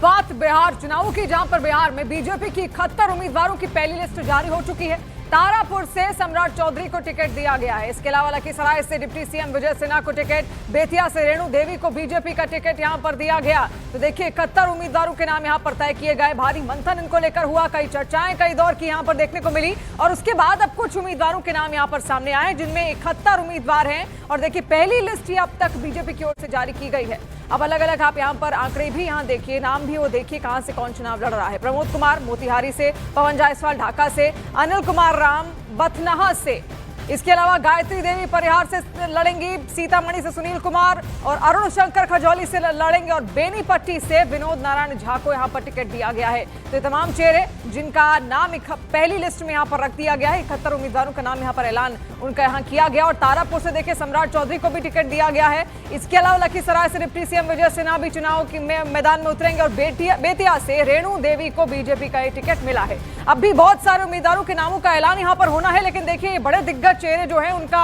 बात बिहार चुनावों की, जहां पर बिहार में बीजेपी की 71 उम्मीदवारों की पहली लिस्ट जारी हो चुकी है। तारापुर से सम्राट चौधरी को टिकट दिया गया है। इसके अलावा लखीसराय से डिप्टी सीएम विजय सिन्हा को टिकट, बेतिया से रेणु देवी को बीजेपी का टिकट यहां पर दिया गया। तो देखिए 71 उम्मीदवारों के नाम यहां पर तय किए गए। भारी मंथन इनको लेकर हुआ, कई चर्चाएं कई दौर की यहां पर देखने को मिली और उसके बाद अब कुछ उम्मीदवारों के नाम यहां पर सामने आए, जिनमें 71 उम्मीदवार हैं। और देखिए पहली लिस्ट ही अब तक बीजेपी की ओर से जारी की गई है। अब अलग अलग आप यहाँ पर आंकड़े भी यहाँ देखिए, नाम भी वो देखिए कहां से कौन चुनाव लड़ रहा है। प्रमोद कुमार मोतिहारी से, पवन जायसवाल ढाका से, अनिल कुमार राम बथनाहा से, इसके अलावा गायत्री देवी परिहार से लड़ेंगी, सीतामढ़ी से सुनील कुमार और अरुण शंकर खजौली से लड़ेंगे और बेनीपट्टी से विनोद नारायण झा को यहां पर टिकट दिया गया है। तो ये तमाम चेहरे जिनका नाम पहली लिस्ट में यहां पर रख दिया गया है। 71 उम्मीदवारों का नाम यहां पर ऐलान उनका यहां किया गया और तारापुर से देखिए सम्राट चौधरी को भी टिकट दिया गया है। इसके अलावा लखीसराय से डिप्टी सीएम विजय सिन्हा भी चुनाव की मैदान में उतरेंगे और बेतिया से रेणु देवी को बीजेपी का टिकट मिला है। अब भी बहुत सारे उम्मीदवारों के नामों का ऐलान यहां पर होना है, लेकिन देखिए बड़े दिग्गज चेहरे जो है उनका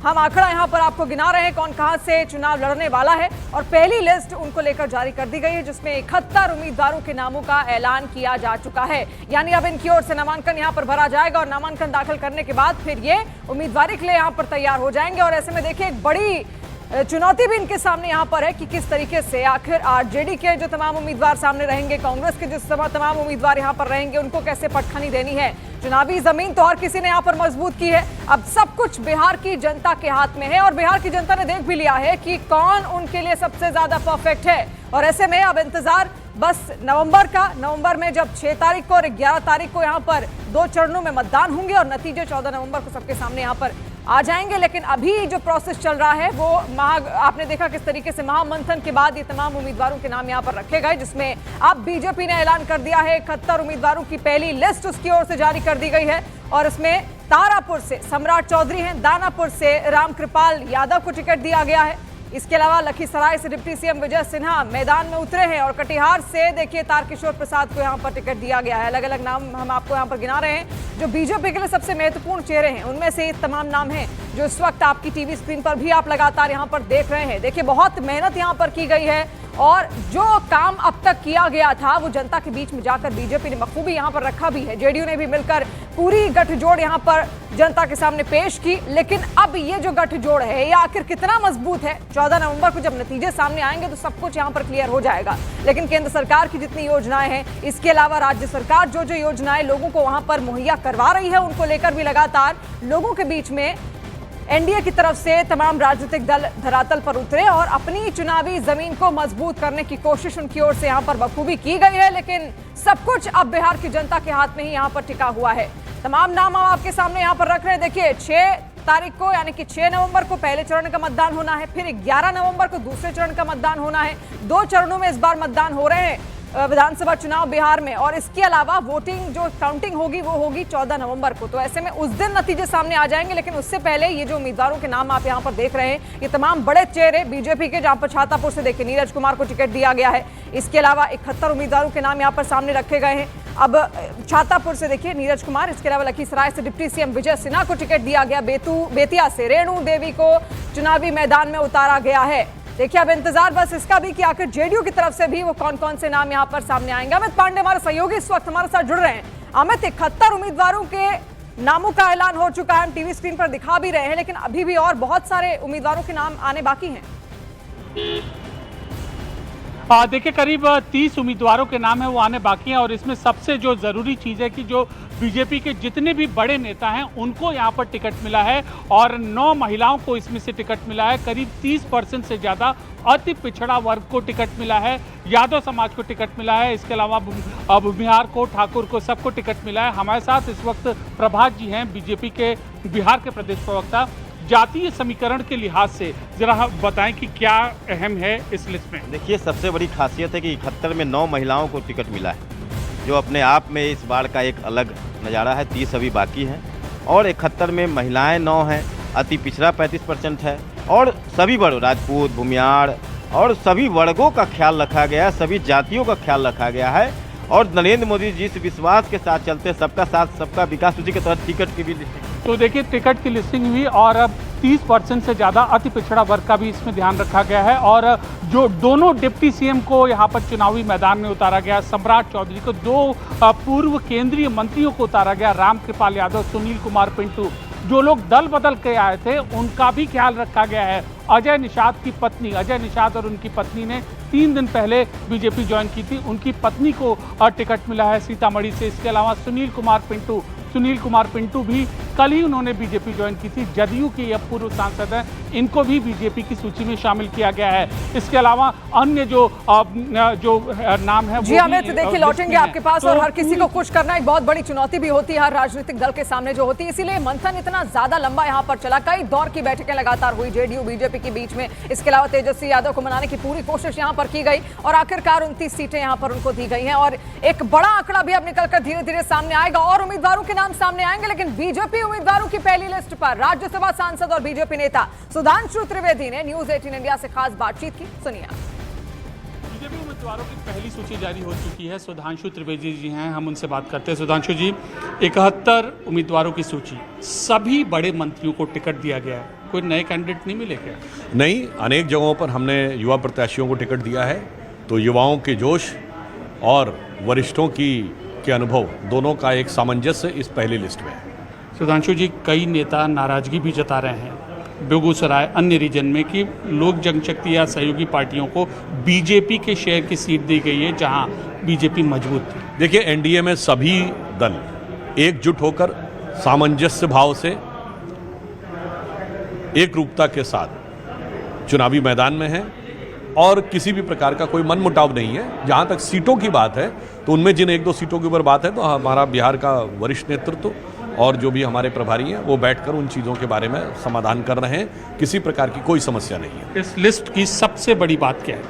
हम आंकड़ा यहां पर आपको गिना रहे हैं, कौन कहां से चुनाव लड़ने वाला है। और पहली लिस्ट उनको लेकर जारी कर दी गई है, जिसमें 71 उम्मीदवारों के नामों का ऐलान किया जा चुका है। यानी अब इनकी ओर से नामांकन यहां पर भरा जाएगा और नामांकन दाखिल करने के बाद फिर ये उम्मीदवारी के लिए यहां पर तैयार हो जाएंगे। और ऐसे में देखिए एक बड़ी चुनौती भी इनके सामने यहां पर है कि किस तरीके से आखिर आरजेडी के जो तमाम उम्मीदवार सामने रहेंगे, कांग्रेस के जो तमाम उम्मीदवार यहां पर रहेंगे, उनको कैसे पटखनी देनी है। चुनावी जमीन तो हर किसी ने यहां पर मजबूत की है। अब सब कुछ बिहार की जनता के हाथ में है और बिहार की जनता ने देख भी लिया है कि कौन उनके लिए सबसे ज्यादा परफेक्ट है। और ऐसे में अब इंतजार बस नवंबर का, नवंबर में जब 6 तारीख को और 11 तारीख को यहां पर 2 चरणों में मतदान होंगे और नतीजे 14 नवंबर को सबके सामने यहां पर आ जाएंगे। लेकिन अभी जो प्रोसेस चल रहा है वो आपने देखा किस तरीके से महामंथन के बाद ये तमाम उम्मीदवारों के नाम यहां पर रखे गए, जिसमें अब बीजेपी ने ऐलान कर दिया है 71 उम्मीदवारों की पहली लिस्ट उसकी ओर से जारी कर दी गई है। और इसमें तारापुर से सम्राट चौधरी हैं, दानापुर से रामकृपाल यादव को टिकट दिया गया है। इसके अलावा लखीसराय से डिप्टी सीएम विजय सिन्हा मैदान में उतरे हैं और कटिहार से देखिए तारकिशोर प्रसाद को यहां पर टिकट दिया गया है। अलग अलग नाम हम आपको यहां पर गिना रहे हैं जो बीजेपी के लिए सबसे महत्वपूर्ण चेहरे हैं। उनमें से तमाम नाम हैं जो इस वक्त आपकी टीवी स्क्रीन पर भी आप लगातार यहां पर देख रहे हैं। देखिए बहुत मेहनत यहां पर की गई है और जो काम अब तक किया गया था वो जनता के बीच में जाकर बीजेपी ने बखूबी यहां पर रखा भी है। जेडीयू ने भी मिलकर पूरी गठजोड़ यहां पर जनता के सामने पेश की। लेकिन अब ये जो गठजोड़ है ये आखिर कितना मजबूत है, 14 नवंबर को जब नतीजे सामने आएंगे तो सब कुछ यहां पर क्लियर हो जाएगा। लेकिन केंद्र सरकार की जितनी योजनाएं हैं, इसके अलावा राज्य सरकार जो जो योजनाएं लोगों को वहां पर मुहैया करवा रही है, उनको लेकर भी लगातार लोगों के बीच में एनडीए की तरफ से तमाम राजनीतिक दल धरातल पर उतरे और अपनी चुनावी जमीन को मजबूत करने की कोशिश उनकी ओर से यहां पर बखूबी की गई है। लेकिन सब कुछ अब बिहार की जनता के हाथ में ही यहां पर टिका हुआ है। तमाम नाम हम आपके सामने यहां पर रख रहे हैं। देखिए 6 तारीख को यानी कि 6 नवंबर को पहले चरण का मतदान होना है, फिर 11 नवंबर को दूसरे चरण का मतदान होना है। 2 चरणों में इस बार मतदान हो रहे हैं विधानसभा चुनाव बिहार में। और इसके अलावा वोटिंग जो काउंटिंग होगी वो होगी 14 नवंबर को। तो ऐसे में उस दिन नतीजे सामने आ जाएंगे। लेकिन उससे पहले ये जो उम्मीदवारों के नाम आप यहां पर देख रहे हैं, ये तमाम बड़े चेहरे बीजेपी के, जहां पर छातापुर से देखिए नीरज कुमार को टिकट दिया गया है। इसके अलावा 71 उम्मीदवारों के नाम यहां पर सामने रखे गए हैं। अब छातापुर से देखिए नीरज कुमार, इसके अलावा लखीसराय से डिप्टी सीएम विजय सिन्हा को टिकट दिया गया। बेतिया से रेणु देवी को चुनावी मैदान में उतारा गया है। देखिए अब इंतजार बस इसका भी कि आखिर जेडीयू की तरफ से भी वो कौन कौन से नाम यहां पर सामने आएंगे। अमित पांडे हमारे सहयोगी इस वक्त हमारे साथ जुड़ रहे हैं। अमित, 71 उम्मीदवारों के नामों का ऐलान हो चुका है, हम टीवी स्क्रीन पर दिखा भी रहे हैं, लेकिन अभी भी और बहुत सारे उम्मीदवारों के नाम आने बाकी हैं। देखिए करीब 30 उम्मीदवारों के नाम है वो आने बाकी हैं और इसमें सबसे जो ज़रूरी चीज़ है कि जो बीजेपी के जितने भी बड़े नेता हैं उनको यहाँ पर टिकट मिला है और 9 महिलाओं को इसमें से टिकट मिला है। करीब 30% से ज़्यादा अति पिछड़ा वर्ग को टिकट मिला है, यादव समाज को टिकट मिला है। इसके अलावा भूमिहार को, ठाकुर को, सबको टिकट मिला है। हमारे साथ इस वक्त प्रभात जी हैं, बीजेपी के बिहार के प्रदेश प्रवक्ता। जातीय समीकरण के लिहाज से जरा बताएं कि क्या अहम है इस लिस्ट में। देखिए सबसे बड़ी खासियत है कि 71 में 9 महिलाओं को टिकट मिला है, जो अपने आप में इस बार का एक अलग नज़ारा है। 30 अभी बाकी हैं और 71 में महिलाएं 9 हैं, अति पिछड़ा 35% है और सभी वर्ग, राजपूत, भूमिहार और सभी वर्गों का ख्याल रखा गया है, सभी जातियों का ख्याल रखा गया है। और नरेंद्र मोदी जिस विश्वास के साथ चलते, सबका साथ सबका विकास, उसी के तहत टिकट की भी लिस्टिंग। तो देखिए टिकट की लिस्टिंग हुई और अब 30% से ज़्यादा अति पिछड़ा वर्ग का भी इसमें ध्यान रखा गया है। और जो दोनों डिप्टी सीएम को यहाँ पर चुनावी मैदान में उतारा गया, सम्राट चौधरी को, 2 पूर्व केंद्रीय मंत्रियों को उतारा गया, रामकृपाल यादव, सुनील कुमार पिंटू, जो लोग दल बदल के आए थे उनका भी ख्याल रखा गया है। अजय निषाद की पत्नी, अजय निषाद और उनकी पत्नी ने 3 दिन पहले बीजेपी ज्वाइन की थी, उनकी पत्नी को टिकट मिला है सीतामढ़ी से। इसके अलावा सुनील कुमार पिंटू भी कल ही उन्होंने बीजेपी ज्वाइन की थी, जदयू के यह पूर्व सांसद हैं, इनको भी बीजेपी की सूची में शामिल किया गया है। इसके अलावा अन्य जो नाम है जी अमित, देखिए लौटेंगे आपके पास। और हर किसी को खुश करना एक बहुत बड़ी चुनौती भी होती है हर राजनीतिक दल के सामने जो होती है, इसीलिए मंथन इतना ज्यादा लंबा यहाँ पर चला। कई दौर की बैठकें लगातार हुई जेडीयू बीजेपी के बीच में। इसके अलावा तेजस्वी यादव को मनाने की पूरी कोशिश यहाँ पर की गई और आखिरकार 29 सीटें यहाँ पर उनको दी गई हैं। और एक बड़ा आंकड़ा भी अब निकलकर धीरे धीरे सामने आएगा और उम्मीदवारों के नाम सामने आएंगे। लेकिन बीजेपी उम्मीदवारों की पहली लिस्ट पर राज्यसभा सांसद और बीजेपी नेता सुधांशु त्रिवेदी ने न्यूज 18 इंडिया से खास बातचीत की, सुनिए। बीजेपी उम्मीदवारों की पहली सूची जारी हो चुकी है। सुधांशु त्रिवेदी जी हैं, हम उनसे बात करते हैं। सुधांशु जी, 71 उम्मीदवारों की सूची, सभी बड़े मंत्रियों को टिकट दिया गया है, कोई नए कैंडिडेट नहीं मिले क्या? नहीं, अनेक जगहों पर हमने युवा प्रत्याशियों को टिकट दिया है, तो युवाओं के जोश और वरिष्ठों के अनुभव दोनों का एक सामंजस्य इस पहली लिस्ट में है। सुधांशु जी, कई नेता नाराजगी भी जता रहे हैं बेगूसराय अन्य रीजन में कि लोक जनशक्ति या सहयोगी पार्टियों को बीजेपी के शेयर की सीट दी गई है जहां बीजेपी मजबूत थी। देखिए, एनडीए में सभी दल एकजुट होकर सामंजस्य भाव से एक रूपता के साथ चुनावी मैदान में है और किसी भी प्रकार का कोई मनमुटाव नहीं है। जहां तक सीटों की बात है तो उनमें जिन 1-2 सीटों के ऊपर बात है तो हमारा बिहार का वरिष्ठ नेतृत्व और जो भी हमारे प्रभारी हैं वो बैठकर उन चीज़ों के बारे में समाधान कर रहे हैं। किसी प्रकार की कोई समस्या नहीं है। इस लिस्ट की सबसे बड़ी बात क्या है?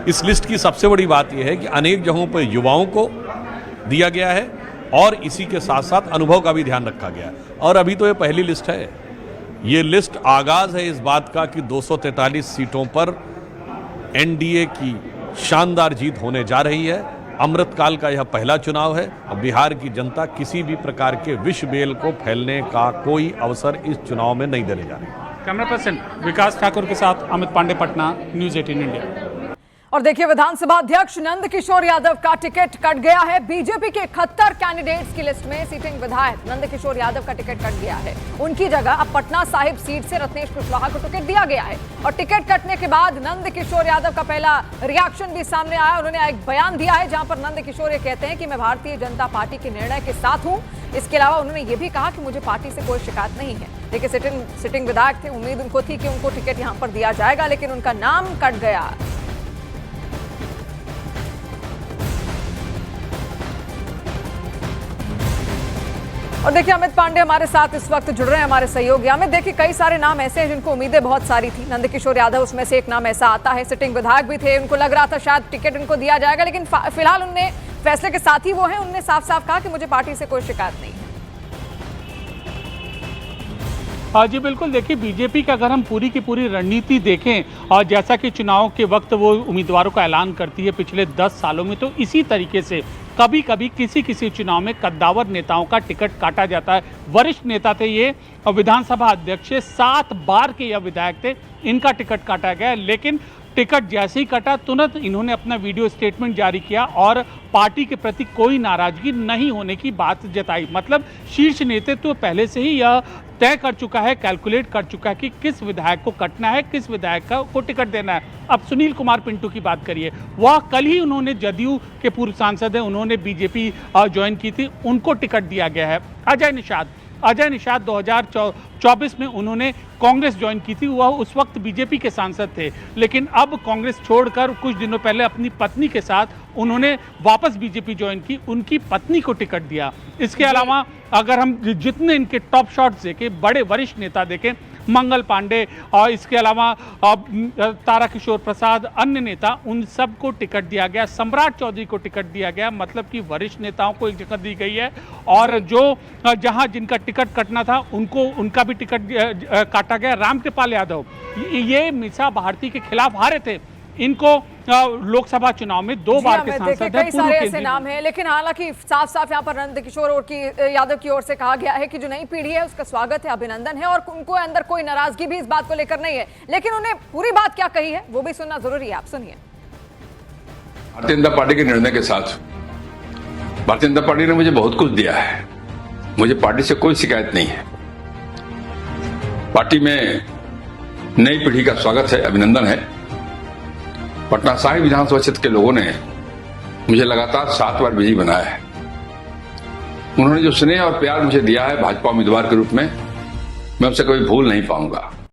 इस लिस्ट की सबसे बड़ी बात यह है कि अनेक जगहों पर युवाओं को दिया गया है और इसी के साथ साथ अनुभव का भी ध्यान रखा गया है। और अभी तो ये पहली लिस्ट है, ये लिस्ट आगाज है इस बात का कि 243 सीटों पर एनडीए की शानदार जीत होने जा रही है। अमृतकाल का यह पहला चुनाव है। अब बिहार की जनता किसी भी प्रकार के विष बेल को फैलने का कोई अवसर इस चुनाव में नहीं देने जा रही। कैमरा पर्सन विकास ठाकुर के साथ अमित पांडे, पटना, न्यूज 18 इंडिया। और देखिए, विधानसभा अध्यक्ष नंद किशोर यादव का टिकट कट गया है। बीजेपी के 71 कैंडिडेट्स की लिस्ट में सिटिंग विधायक नंद किशोर यादव का टिकट कट गया है। उनकी जगह अब पटना साहिब सीट से रत्नेश कुशवाहा को टिकट दिया गया है। और टिकट कटने के बाद नंद किशोर यादव का पहला रिएक्शन भी सामने आया। उन्होंने एक बयान दिया है जहां पर नंद किशोर ये कहते हैं कि मैं भारतीय जनता पार्टी के निर्णय के साथ हूं। इसके अलावा उन्होंने ये भी कहा कि मुझे पार्टी से कोई शिकायत नहीं है। देखिए, सिटिंग विधायक थे, उम्मीद उनको थी कि उनको टिकट यहां पर दिया जाएगा, लेकिन उनका नाम कट गया। और देखिए, अमित पांडे हमारे साथ इस वक्त जुड़ रहे हैं, हमारे सहयोगी। अमित, देखिए, कई सारे नाम ऐसे हैं जिनको उम्मीदें बहुत सारी थी। नंद किशोर यादव उसमें से एक नाम ऐसा आता है। सिटिंग विधायक भी थे, उनको लग रहा था शायद टिकट उनको दिया जाएगा, लेकिन फिलहाल उनने फैसले के साथ ही वो हैं। उन्होंने साफ साफ कहा कि मुझे पार्टी से कोई शिकायत नहीं है। जी बिल्कुल, देखिए, बीजेपी की अगर हम पूरी की पूरी रणनीति देखें और जैसा कि चुनाव के वक्त वो उम्मीदवारों का ऐलान करती है पिछले 10 सालों में, तो इसी तरीके से कभी कभी किसी चुनाव में कद्दावर नेताओं का टिकट काटा जाता है। वरिष्ठ नेता थे ये, विधानसभा अध्यक्ष 7 बार के यह विधायक थे, इनका टिकट काटा गया। लेकिन टिकट जैसे ही कटा तुरंत इन्होंने अपना वीडियो स्टेटमेंट जारी किया और पार्टी के प्रति कोई नाराजगी नहीं होने की बात जताई। मतलब शीर्ष नेतृत्व पहले से ही यह तय कर चुका है, कैलकुलेट कर चुका है कि किस विधायक को कटना है, किस विधायक को टिकट देना है। अब सुनील कुमार पिंटू की बात करिए, वह कल ही उन्होंने जदयू के पूर्व सांसद हैं, उन्होंने बीजेपी ज्वाइन की थी, उनको टिकट दिया गया है। अजय निषाद 2024 में उन्होंने कांग्रेस ज्वाइन की थी, वह उस वक्त बीजेपी के सांसद थे, लेकिन अब कांग्रेस छोड़कर कुछ दिनों पहले अपनी पत्नी के साथ उन्होंने वापस बीजेपी ज्वाइन की, उनकी पत्नी को टिकट दिया। इसके अलावा अगर हम जितने इनके टॉप शॉट्स देखें, बड़े वरिष्ठ नेता देखें, मंगल पांडे और इसके अलावा तारा किशोर प्रसाद, अन्य नेता, उन सबको टिकट दिया गया। सम्राट चौधरी को टिकट दिया गया, मतलब कि वरिष्ठ नेताओं को एक जगह दी गई है। और जो जहां जिनका टिकट कटना था उनका भी टिकट काटा गया। रामकृपाल यादव ये मीसा भारती के खिलाफ हारे थे, इनको लोकसभा चुनाव में 2 बार के सांसद हैं, कई पूर्व सारे ऐसे केंद्रीय नाम हैं, लेकिन हालांकि साफ साफ यहाँ पर नंदकिशोर और यादव की ओर से कहा गया है कि जो नई पीढ़ी है उसका स्वागत है, अभिनंदन है और उनको अंदर कोई नाराजगी भी इस बात को लेकर नहीं है। लेकिन उन्हें पूरी बात क्या कही है वो भी सुनना जरूरी है, आप सुनिए। भारतीय जनता पार्टी के निर्णय के साथ भारतीय जनता पार्टी ने मुझे बहुत कुछ दिया है, मुझे पार्टी से कोई शिकायत नहीं है। पार्टी में नई पीढ़ी का स्वागत है, अभिनंदन है। पटना साहिब विधानसभा क्षेत्र के लोगों ने मुझे लगातार 7 बार विजयी बनाया है। उन्होंने जो स्नेह और प्यार मुझे दिया है भाजपा उम्मीदवार के रूप में, मैं उसे कभी भूल नहीं पाऊंगा।